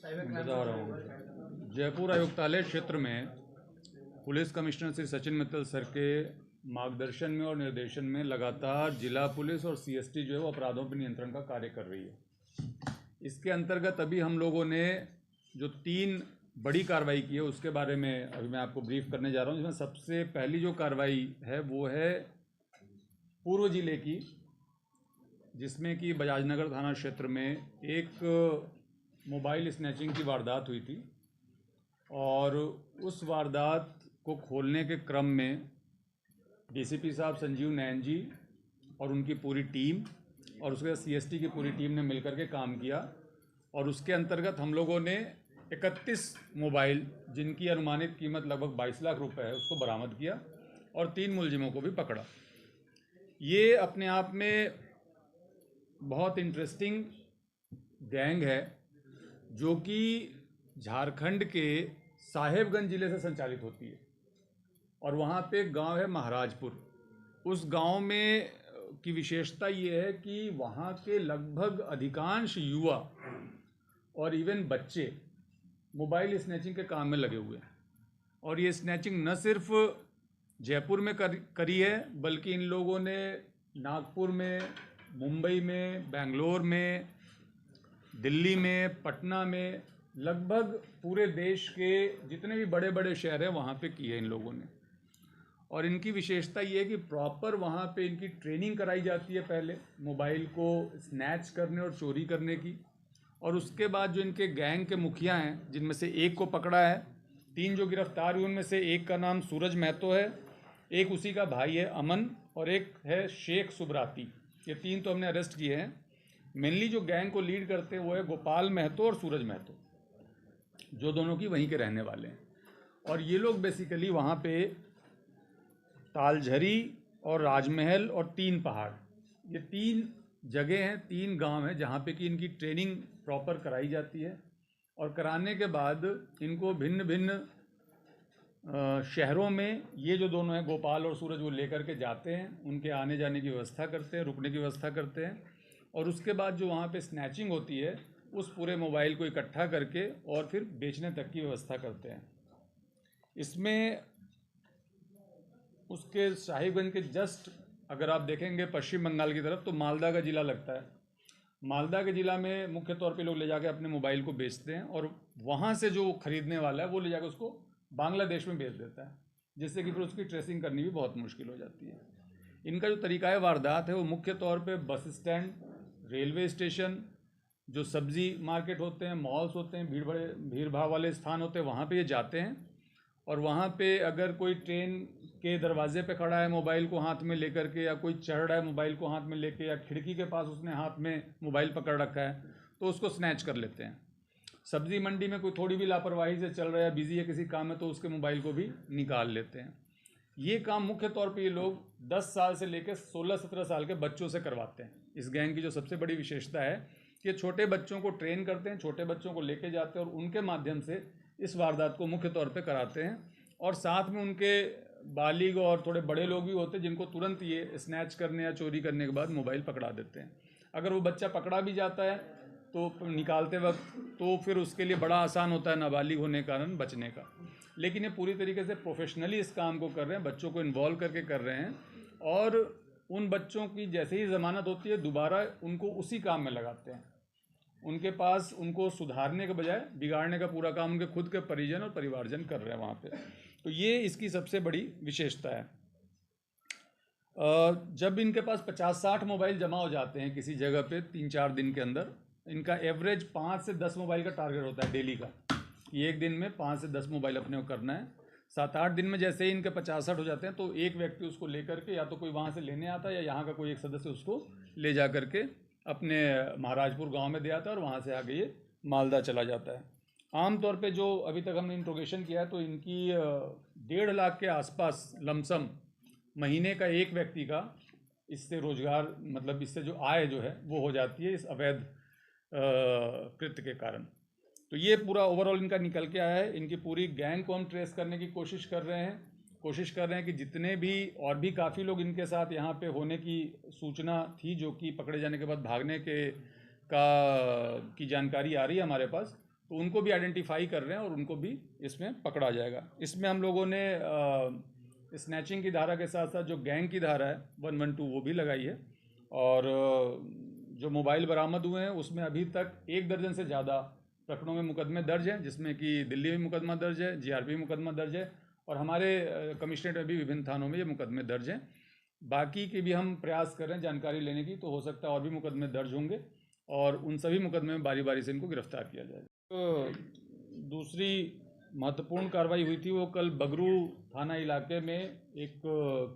बता रहा हूँ। जयपुर आयुक्तालय क्षेत्र में police commissioner Shri Sachin Mittal sir के मार्गदर्शन में और निर्देशन में लगातार जिला पुलिस और सीएसटी जो है वो अपराधों पर नियंत्रण का कार्य कर रही है। इसके अंतर्गत अभी हम लोगों ने जो 3 बड़ी कार्रवाई की है उसके बारे में अभी मैं आपको ब्रीफ करने जा रहा हूँ। जिसमें सबसे पहली जो कार्रवाई है वो है पूर्व जिले की, जिसमें कि बजाजनगर थाना क्षेत्र में एक मोबाइल स्नैचिंग की वारदात हुई थी और उस वारदात को खोलने के क्रम में डीसीपी साहब संजीव नैन जी और उनकी पूरी टीम और उसके बाद सीएसटी की पूरी टीम ने मिलकर के काम किया और उसके अंतर्गत हम लोगों ने 31 मोबाइल जिनकी अनुमानित कीमत लगभग 22 लाख रुपए है उसको बरामद किया और 3 मुलजिमों को भी पकड़ा। ये अपने आप में बहुत इंटरेस्टिंग गैंग है जो कि झारखंड के साहेबगंज ज़िले से संचालित होती है और वहाँ पे एक गांव है महाराजपुर। उस गांव में की विशेषता ये है कि वहाँ के लगभग अधिकांश युवा और इवन बच्चे मोबाइल स्नैचिंग के काम में लगे हुए हैं और ये स्नैचिंग न सिर्फ जयपुर में करी है बल्कि इन लोगों ने नागपुर में, मुंबई में, बेंगलोर में, दिल्ली में, पटना में, लगभग पूरे देश के जितने भी बड़े बड़े शहर हैं वहाँ पे की है इन लोगों ने। और इनकी विशेषता ये है कि प्रॉपर वहाँ पे इनकी ट्रेनिंग कराई जाती है पहले मोबाइल को स्नैच करने और चोरी करने की, और उसके बाद जो इनके गैंग के मुखिया हैं जिनमें से एक को पकड़ा है, 3 जो गिरफ्तार हुए उनमें से एक का नाम सूरज महतो है, एक उसी का भाई है अमन और एक है शेख सुब्राती। ये 3 तो हमने अरेस्ट किए हैं। मेनली जो गैंग को लीड करते हैं वो है गोपाल महतो और सूरज महतो, जो दोनों की वहीं के रहने वाले हैं। और ये लोग बेसिकली वहाँ पे तालझरी और राजमहल और 3 पहाड़, ये 3 जगह हैं, 3 गांव हैं जहाँ पे कि इनकी ट्रेनिंग प्रॉपर कराई जाती है और कराने के बाद इनको भिन्न भिन्न शहरों में ये जो दोनों हैं गोपाल और सूरज वो लेकर के जाते हैं, उनके आने जाने की व्यवस्था करते हैं, रुकने की व्यवस्था करते हैं और उसके बाद जो वहाँ पे स्नैचिंग होती है उस पूरे मोबाइल को इकट्ठा करके और फिर बेचने तक की व्यवस्था करते हैं। इसमें उसके साहिबगंज के जस्ट अगर आप देखेंगे पश्चिम बंगाल की तरफ तो मालदा का ज़िला लगता है। मालदा के ज़िला में मुख्य तौर पे लोग ले जाके अपने मोबाइल को बेचते हैं और वहाँ से जो खरीदने वाला है वो ले जाकर उसको बांग्लादेश में बेच देता है, जिससे कि फिर उसकी ट्रेसिंग करनी भी बहुत मुश्किल हो जाती है। इनका जो तरीक़ा वारदात है वो मुख्य तौर पे बस स्टैंड, रेलवे स्टेशन, जो सब्ज़ी मार्केट होते हैं, मॉल्स होते हैं, भीड़ भाड़ वाले स्थान होते हैं, वहाँ पे ये जाते हैं और वहाँ पे अगर कोई ट्रेन के दरवाजे पे खड़ा है मोबाइल को हाथ में लेकर के, या कोई चढ़ रहा है मोबाइल को हाथ में लेके, या खिड़की के पास उसने हाथ में मोबाइल पकड़ रखा है तो उसको स्नैच कर लेते हैं। सब्ज़ी मंडी में कोई थोड़ी भी लापरवाही से चल रहा है, बिजी है किसी काम में, तो उसके मोबाइल को भी निकाल लेते हैं। ये काम मुख्य तौर पे ये लोग 10 साल से लेकर 16-17 साल के बच्चों से करवाते हैं। इस गैंग की जो सबसे बड़ी विशेषता है कि छोटे बच्चों को ट्रेन करते हैं, छोटे बच्चों को लेके जाते हैं और उनके माध्यम से इस वारदात को मुख्य तौर पे कराते हैं। और साथ में उनके बालिग और थोड़े बड़े लोग भी होते हैं जिनको तुरंत ये स्नैच करने या चोरी करने के बाद मोबाइल पकड़ा देते हैं। अगर वो बच्चा पकड़ा भी जाता है तो निकालते वक्त तो फिर उसके लिए बड़ा आसान होता है नाबालिग होने के कारण बचने का। लेकिन ये पूरी तरीके से प्रोफेशनली इस काम को कर रहे हैं, बच्चों को इन्वॉल्व करके कर रहे हैं और उन बच्चों की जैसे ही ज़मानत होती है दोबारा उनको उसी काम में लगाते हैं। उनके पास उनको सुधारने के बजाय बिगाड़ने का पूरा काम उनके खुद के परिजन और परिवारजन कर रहे हैं वहाँ पे। तो ये इसकी सबसे बड़ी विशेषता है। जब इनके पास 50-60 मोबाइल जमा हो जाते हैं किसी जगह पे 3-4 दिन के अंदर, इनका एवरेज 5 से 10 मोबाइल का टारगेट होता है डेली का। ये एक दिन में 5 से 10 मोबाइल अपने को करना है। 7-8 दिन में जैसे ही इनके 50-60 हो जाते हैं तो एक व्यक्ति उसको लेकर के या तो कोई वहाँ से लेने आता है या यहाँ का कोई एक सदस्य उसको ले जा करके अपने महाराजपुर गांव में दे आता है और वहाँ से आगे ये मालदा चला जाता है। आमतौर पे जो अभी तक हमने इंट्रोगेशन किया है तो इनकी 1.5 लाख के आसपास लमसम महीने का एक व्यक्ति का इससे रोजगार, मतलब इससे जो आय जो है वो हो जाती है इस अवैध कृत्य के कारण। तो ये पूरा ओवरऑल इनका निकल के आया है। इनकी पूरी गैंग को हम ट्रेस करने की कोशिश कर रहे हैं कि जितने भी और भी काफ़ी लोग इनके साथ यहाँ पे होने की सूचना थी जो कि पकड़े जाने के बाद भागने की जानकारी आ रही है हमारे पास, तो उनको भी आइडेंटिफाई कर रहे हैं और उनको भी इसमें पकड़ा जाएगा। इसमें हम लोगों ने स्नैचिंग की धारा के साथ साथ जो गैंग की धारा है 112 वो भी लगाई है। और जो मोबाइल बरामद हुए हैं उसमें अभी तक 1 दर्जन से ज़्यादा प्रकरणों में मुकदमे दर्ज हैं, जिसमें कि दिल्ली में मुकदमा दर्ज है, जीआरपी में मुकदमा दर्ज है और हमारे कमिश्नरेट में भी विभिन्न थानों में ये मुकदमे दर्ज हैं। बाकी की भी हम प्रयास कर रहे हैं जानकारी लेने की, तो हो सकता है और भी मुकदमे दर्ज होंगे और उन सभी मुकदमे में बारी बारी से इनको गिरफ्तार किया जाएगा। तो दूसरी महत्वपूर्ण कार्रवाई हुई थी वो कल बगरू थाना इलाके में एक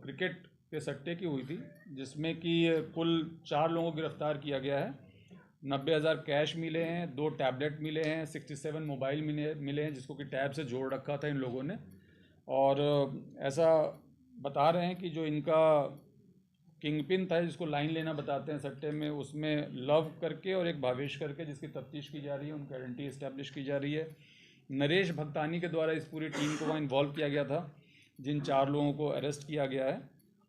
क्रिकेट के सट्टे की हुई थी, जिसमें कि कुल 4 लोगों को गिरफ्तार किया गया है। 90,000 कैश मिले हैं, 2 टैबलेट मिले हैं, 67 मोबाइल मिले हैं जिसको कि टैब से जोड़ रखा था इन लोगों ने। और ऐसा बता रहे हैं कि जो इनका किंगपिन था जिसको लाइन लेना बताते हैं सट्टे में, उसमें लव करके और एक भावेश करके जिसकी तफ्तीश की जा रही है, उनकी आइडेंटिटी इस्टेब्लिश की जा रही है। नरेश भक्तानी के द्वारा इस पूरी टीम को वहाँ इन्वॉल्व किया गया था, जिन 4 लोगों को अरेस्ट किया गया है।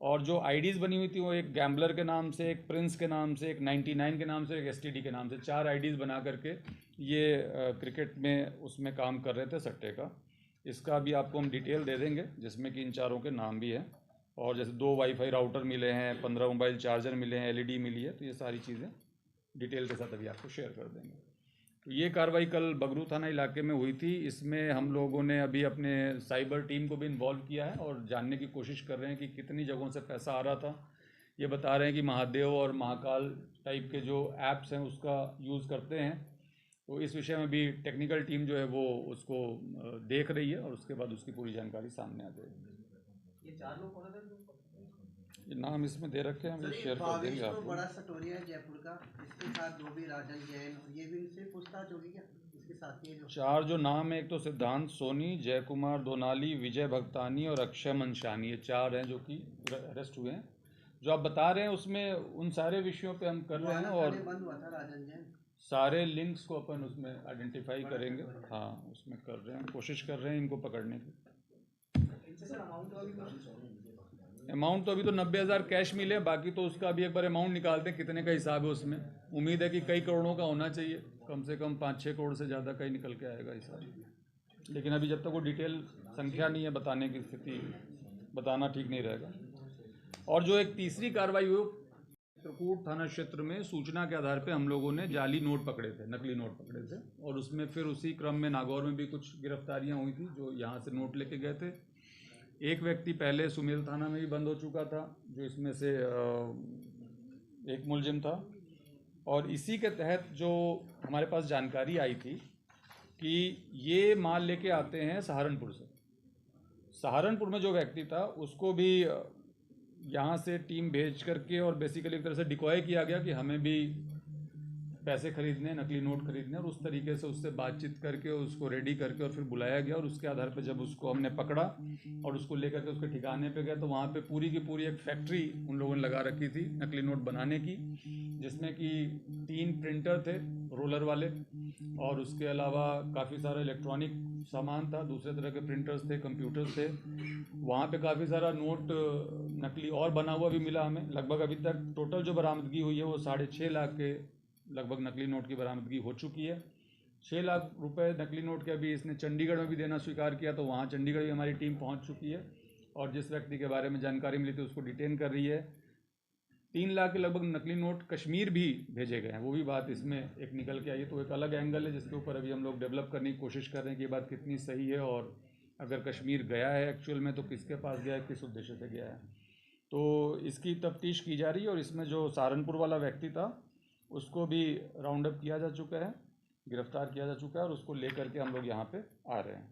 और जो आईडीज़ बनी हुई थी वो एक गैम्बलर के नाम से, एक प्रिंस के नाम से, एक 99 के नाम से, एक एसटीडी के नाम से, 4 आईडीज़ बना करके ये क्रिकेट में उसमें काम कर रहे थे सट्टे का। इसका भी आपको हम डिटेल दे देंगे जिसमें कि इन 4 के नाम भी हैं। और जैसे 2 वाईफाई राउटर मिले हैं, 15 मोबाइल चार्जर मिले हैं, एलईडी मिली है, तो ये सारी चीज़ें डिटेल के साथ अभी आपको शेयर कर देंगे। तो ये कार्रवाई कल बगरू थाना इलाके में हुई थी। इसमें हम लोगों ने अभी अपने साइबर टीम को भी इन्वॉल्व किया है और जानने की कोशिश कर रहे हैं कि कितनी जगहों से पैसा आ रहा था। ये बता रहे हैं कि महादेव और महाकाल टाइप के जो ऐप्स हैं उसका यूज़ करते हैं। तो इस विषय में भी टेक्निकल टीम जो है वो उसको देख रही है और उसके बाद उसकी पूरी जानकारी सामने आ जाएगी। ये 4 लोग कौन है? ये नाम इसमें दे रखे हैं, हम ये शेयर कर देंगे आपको। बड़ा सटोरिया है जयपुर का, इसके साथ जो भी राजन जैन, ये भी इनसे पूछताछ होगी क्या? इसके साथ ही जो 4 जो नाम है, एक तो सिद्धांत सोनी, जय कुमार दोनाली, विजय भक्तानी और अक्षय मनशानी, ये 4 हैं जो कि अरेस्ट हुए हैं। जो आप बता रहे हैं उसमें उन सारे विषयों पे हम कर रहे हैं और बंद हुआ था राजन जैन, सारे लिंक्स को अपन उसमें आइडेंटिफाई करेंगे। हाँ, उसमें कर रहे हैं, कोशिश कर रहे हैं इनको पकड़ने की। अमाउंट तो अभी तो 90,000 कैश मिले, बाकी तो उसका अभी एक बार अमाउंट निकालते हैं कितने का हिसाब है उसमें। उम्मीद है कि कई करोड़ों का होना चाहिए, कम से कम 5-6 करोड़ से ज़्यादा का ही निकल के आएगा हिसाब। लेकिन अभी जब तक वो डिटेल संख्या नहीं है बताने की स्थिति, बताना ठीक नहीं रहेगा। और जो एक तीसरी कार्रवाई हुई चित्रकूट थाना क्षेत्र में सूचना के आधार पे हम लोगों ने जाली नोट पकड़े थे, नकली नोट पकड़े थे। और उसमें फिर उसी क्रम में नागौर में भी कुछ गिरफ्तारियां हुई थी जो यहाँ से नोट लेके गए थे। एक व्यक्ति पहले सुमेल थाना में भी बंद हो चुका था, जो इसमें से एक मुलजिम था। और इसी के तहत जो हमारे पास जानकारी आई थी कि ये माल लेके आते हैं सहारनपुर से। सहारनपुर में जो व्यक्ति था उसको भी यहाँ से टीम भेज करके और बेसिकली एक तरह से डिकॉय किया गया कि हमें भी पैसे खरीदने, नकली नोट खरीदने, और उस तरीके से उससे बातचीत करके उसको रेडी करके और फिर बुलाया गया। और उसके आधार पर जब उसको हमने पकड़ा और उसको लेकर के उसके ठिकाने पे गए तो वहाँ पे पूरी की पूरी एक फैक्ट्री उन लोगों ने लगा रखी थी नकली नोट बनाने की, जिसमें कि 3 प्रिंटर थे रोलर वाले और उसके अलावा काफ़ी सारा इलेक्ट्रॉनिक सामान था, दूसरे तरह के प्रिंटर्स थे, कंप्यूटर्स थे। वहाँ पे काफ़ी सारा नोट नकली और बना हुआ भी मिला हमें। लगभग अभी तक टोटल जो बरामदगी हुई है वो 6.5 लाख के लगभग नकली नोट की बरामदगी हो चुकी है। 6 लाख रुपए नकली नोट के अभी इसने चंडीगढ़ में भी देना स्वीकार किया, तो वहाँ चंडीगढ़ भी हमारी टीम पहुँच चुकी है और जिस व्यक्ति के बारे में जानकारी मिली थी उसको डिटेन कर रही है। 3 लाख के लगभग नकली नोट कश्मीर भी भेजे गए हैं, वो भी बात इसमें एक निकल के आई है। तो एक अलग एंगल है जिसके ऊपर अभी हम लोग डेवलप करने की कोशिश कर रहे हैं कि ये बात कितनी सही है और अगर कश्मीर गया है एक्चुअल में तो किसके पास गया है, किस उद्देश्य से गया है। तो इसकी तफ्तीश की जा रही है और इसमें जो सहारनपुर वाला व्यक्ति था उसको भी राउंड अप किया जा चुका है, गिरफ्तार किया जा चुका है और उसको लेकर के हम लोग यहाँ पे आ रहे हैं।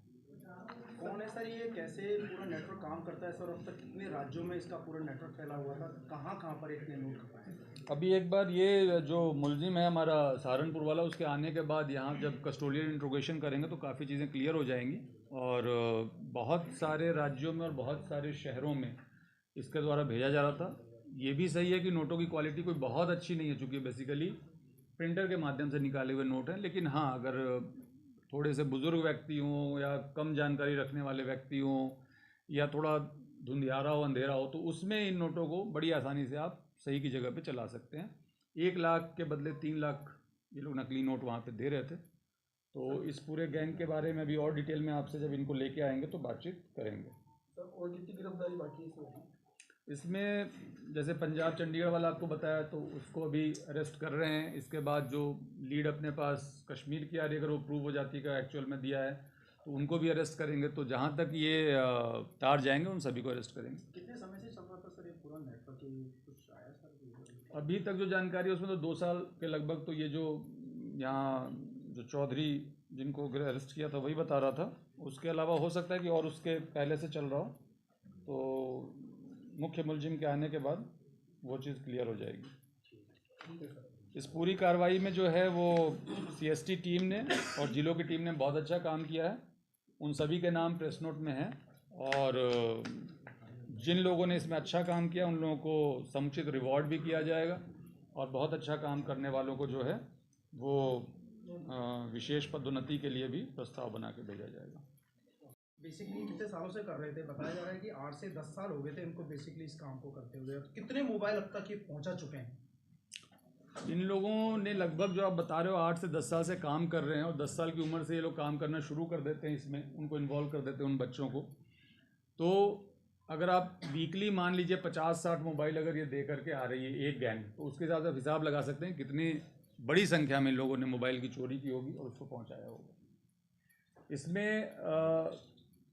कौन है सर ये, कैसे पूरा नेटवर्क काम करता है सर? अब तक कितने राज्यों में इसका पूरा नेटवर्क फैला हुआ था? कहाँ पर इतने नोट? अभी एक बार ये जो मुलजिम है हमारा सहारनपुर वाला, उसके आने के बाद यहाँ जब कस्टोडियल इंट्रोगेशन करेंगे तो काफ़ी चीज़ें क्लियर हो जाएंगी। और बहुत सारे राज्यों में और बहुत सारे शहरों में इसके द्वारा भेजा जा रहा था। ये भी सही है कि नोटों की क्वालिटी कोई बहुत अच्छी नहीं है, चूँकि बेसिकली प्रिंटर के माध्यम से निकाले हुए नोट हैं। लेकिन हाँ, अगर थोड़े से बुज़ुर्ग व्यक्ति हों या कम जानकारी रखने वाले व्यक्ति हों या थोड़ा धुंधियारा हो, अंधेरा हो, तो उसमें इन नोटों को बड़ी आसानी से आप सही की जगह पे चला सकते हैं। 1 लाख के बदले 3 लाख ये लोग नकली नोट वहाँ पे दे रहे थे। तो इस पूरे गैंग के बारे में अभी और डिटेल में आपसे जब इनको लेके आएंगे तो बातचीत करेंगे। सर और कितनी गिरफ्तारी बाकी है इसमें जैसे पंजाब चंडीगढ़ वाला आपको बताया तो उसको अभी अरेस्ट कर रहे हैं। इसके बाद जो लीड अपने पास कश्मीर की आ रही है, अगर वो प्रूव हो जाती का एक्चुअल में दिया है तो उनको भी अरेस्ट करेंगे। तो जहाँ तक ये तार जाएंगे उन सभी को अरेस्ट करेंगे। कितने समय से चल रहा था सर ये पूरा नेटवर्क, कुछ आया सर? अभी तक जो जानकारी है उसमें तो 2 साल के लगभग, तो ये जो यहाँ जो चौधरी जिनको अरेस्ट किया था वही बता रहा था। उसके अलावा हो सकता है कि और उसके पहले से चल रहा हो, तो मुख्य मुलजिम के आने के बाद वो चीज़ क्लियर हो जाएगी। इस पूरी कार्रवाई में जो है वो सीएसटी टीम ने और जिलों की टीम ने बहुत अच्छा काम किया है। उन सभी के नाम प्रेस नोट में हैं और जिन लोगों ने इसमें अच्छा काम किया उन लोगों को समुचित रिवॉर्ड भी किया जाएगा और बहुत अच्छा काम करने वालों को जो है वो विशेष पदोन्नति के लिए भी प्रस्ताव बना के भेजा जाएगा। बेसिकली कितने सालों से कर रहे थे? बताया जा रहा है कि 8 से 10 साल हो गए थे इनको बेसिकली इस काम को करते हुए। कितने मोबाइल अब तक ये पहुंचा चुके हैं? इन लोगों ने लगभग जो आप बता रहे हो 8 से 10 साल से काम कर रहे हैं और 10 साल की उम्र से ये लोग काम करना शुरू कर देते हैं, इसमें उनको इन्वॉल्व कर देते हैं उन बच्चों को। तो अगर आप वीकली मान लीजिए 50-60 मोबाइल अगर ये दे करके आ रही है एक गैंग, तो उसके हिसाब से हिसाब लगा सकते हैं कितनी बड़ी संख्या में लोगों ने मोबाइल की चोरी की होगी और उसको पहुंचाया होगा। इसमें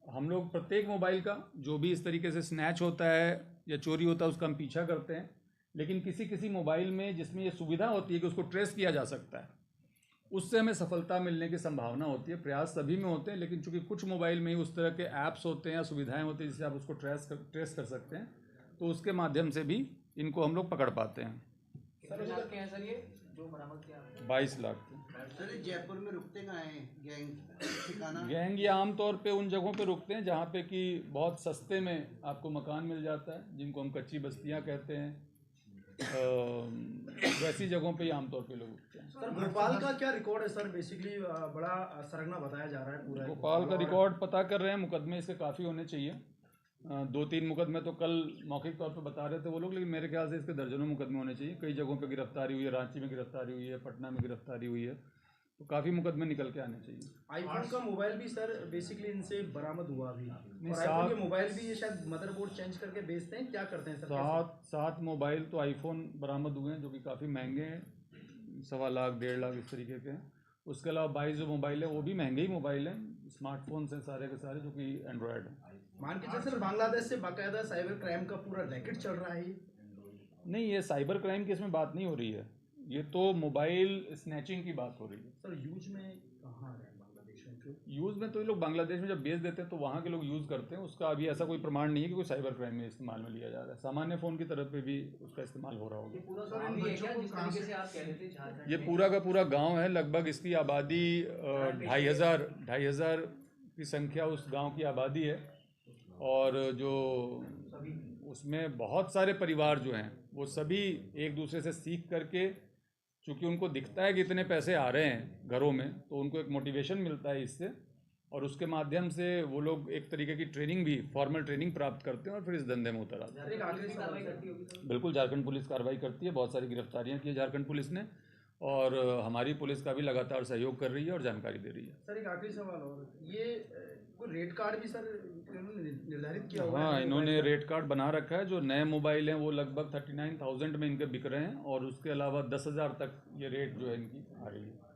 हम लोग प्रत्येक मोबाइल का जो भी इस तरीके से स्नैच होता है या चोरी होता है उसका हम पीछा करते हैं, लेकिन किसी किसी मोबाइल में जिसमें ये सुविधा होती है कि उसको ट्रेस किया जा सकता है, उससे हमें सफलता मिलने की संभावना होती है। प्रयास सभी में होते हैं, लेकिन चूंकि कुछ मोबाइल में ही उस तरह के ऐप्स होते हैं या सुविधाएं होती हैं जिससे आप उसको ट्रेस कर सकते हैं, तो उसके माध्यम से भी इनको हम लोग पकड़ पाते हैं। सर ये जो बरामद किया 22 लाख के। सर जयपुर में रुकते कहाँ हैं गैंग ठिकाना? गैंग ये आमतौर पे उन जगहों पे रुकते हैं जहाँ पे कि बहुत सस्ते में आपको मकान मिल जाता है, जिनको हम कच्ची बस्तियाँ कहते हैं। वैसी जगहों पे ही आमतौर पे लोग रुकते हैं। सर भोपाल का क्या रिकॉर्ड है सर? बेसिकली बड़ा सरगना बताया जा रहा है पूरा। भोपाल का रिकॉर्ड पता कर रहे हैं, मुकदमे इसके काफ़ी होने चाहिए। 2-3 मुकदमे तो कल मौखिक तौर पे बता रहे थे वो लोग, लेकिन मेरे ख्याल से इसके दर्जनों मुकदमे होने चाहिए। कई जगहों पे गिरफ्तारी हुई है, रांची में गिरफ्तारी हुई है, पटना में गिरफ्तारी हुई है, तो काफ़ी मुकदमे निकल के आने चाहिए। आईफोन का मोबाइल भी सर बेसिकली इनसे बरामद हुआ अभी, नहीं, और आईफोन के मोबाइल भी ये शायद मदरबोर्ड चेंज करके बेचते हैं, क्या करते हैं सर? 7 मोबाइल तो आईफोन बरामद हुए हैं जो कि काफ़ी महंगे हैं, 1.25 लाख 1.5 लाख इस तरीके के हैं। उसके अलावा 22 जो मोबाइल है वो भी महंगे ही मोबाइल हैं, स्मार्टफोन्स हैं सारे के सारे जो कि एंड्रॉयड हैं। मान के चल सर बांग्लादेश से बाकायदा साइबर क्राइम का पूरा रैकेट चल रहा है। नहीं, ये साइबर क्राइम की इसमें बात नहीं हो रही है, ये तो मोबाइल स्नैचिंग की बात हो रही है। सर यूज में कहाँ है बांग्लादेश में? क्यों यूज़ में तो ये लोग बांग्लादेश में जब बेच देते हैं तो वहाँ के लोग यूज़ करते हैं, उसका अभी ऐसा कोई प्रमाण नहीं है कि कोई साइबर क्राइम में इस्तेमाल में लिया जा रहा है। सामान्य फ़ोन की तरफ पे भी उसका इस्तेमाल हो रहा होगा। ये पूरा का पूरा गांव है, लगभग इसकी आबादी 2,500 की संख्या उस गांव की आबादी है, और जो उसमें बहुत सारे परिवार जो हैं वो सभी एक दूसरे से सीख करके, चूँकि उनको दिखता है कि इतने पैसे आ रहे हैं घरों में, तो उनको एक मोटिवेशन मिलता है इससे, और उसके माध्यम से वो लोग एक तरीके की ट्रेनिंग भी, फॉर्मल ट्रेनिंग प्राप्त करते हैं और फिर इस धंधे में उतर आते हैं। बिल्कुल, झारखंड पुलिस कार्रवाई करती है, बहुत सारी गिरफ्तारियां की है झारखंड पुलिस ने, और हमारी पुलिस का भी लगातार सहयोग कर रही है और जानकारी दे रही है। सर एक आखिरी सवाल और, ये कोई रेट कार्ड भी सर इन्होंने निर्धारित किया हुआ है? हाँ, इन्होंने रेट कार्ड बना रखा है। जो नए मोबाइल हैं वो लगभग 39,000 में इनके बिक रहे हैं, और उसके अलावा 10,000 तक ये रेट जो है इनकी आ रही है।